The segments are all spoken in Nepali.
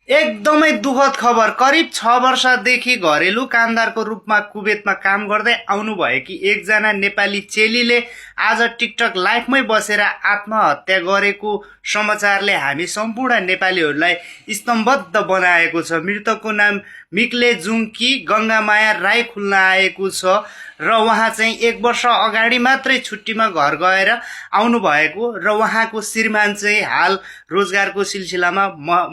एकदमै दुःखद खबर। करिब 6 वर्षदेखि घरेलु कामदारको रूपमा कुवेतमा काम गर्दै आउनुभएकी एकजना नेपाली चेलीले आज टिकटक लाइभमै बसेर आत्महत्या गरेको समाचारले हामी सम्पूर्ण नेपालीहरूलाई स्तम्भद्ध बनाएको छ। मृतकको नाम मिक्ले जुङ्की गङ्गामाया राई खुल्न आएको छ र उहाँ चाहिँ 1 वर्ष अगाडि मात्रै छुट्टीमा घर गएर आउनुभएको र उहाँको श्रीमान चाहिँ हाल रोजगारको सिलसिलामा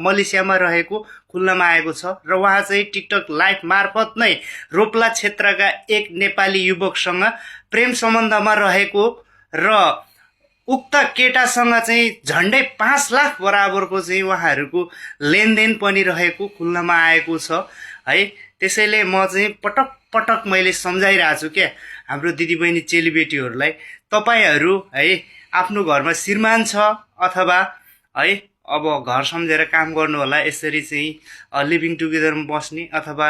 मलेसियामा रहेको खुल्नमा आएको छ र उहाँ चाहिँ टिकटक लाइभ मार्फत नै रोप्ला क्षेत्रका एक नेपाली युवकसँग प्रेम सम्बन्धमा रहेको र उक्त केटासँग चाहिँ झन्डै 5 लाख बराबरको चाहिँ उहाँहरूको लेनदेन पनि रहेको खुल्नमा आएको छ है। त्यसैले म चाहिँ पटक पटक मैले सम्झाइरहेको छु क्या हाम्रो दिदीबहिनी चेलीबेटीहरूलाई, तपाईहरू है आफ्नो घरमा श्रीमान छ अथवा है अब घर सम्झेर काम गर्नु होला। यसरी चाहिँ लिभिङ टुगेदरमा बस्ने अथवा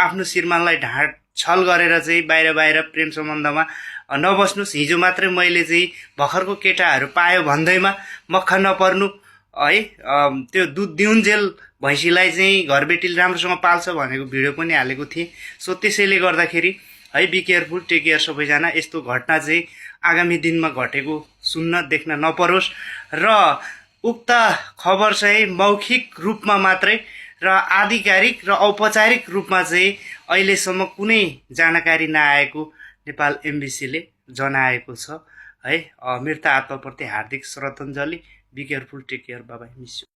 आफ्नो श्रीमानलाई ढाँट छल गरेर चाहिँ बाहिर प्रेम सम्बन्धमा नबस्नुस्। हिजो मात्रै मैले चाहिँ भर्खरको केटाहरू पायो भन्दैमा मक्ख नपर्नु है। त्यो दुध दिउन्जेल भैँसीलाई चाहिँ घरबेटीले राम्रोसँग पाल्छ भनेको भिडियो पनि हालेको थिएँ। सो त्यसैले गर्दाखेरि है बी केयरफुल, टेक केयर सबैजना। यस्तो घटना चाहिँ आगामी दिनमा घटेको सुन्न देख्न नपरोस् र उक्त खबर चाहिँ मौखिक रूपमा मात्रै र आधिकारिक र औपचारिक रूपमा चाहिँ अहिलेसम्म कुनै जानकारी नआएको नेपाल एम्बेसीले जनाएको छ है। मृत आत्माप्रति हार्दिक श्रद्धाञ्जली। Be careful, take care, bye bye, miss you.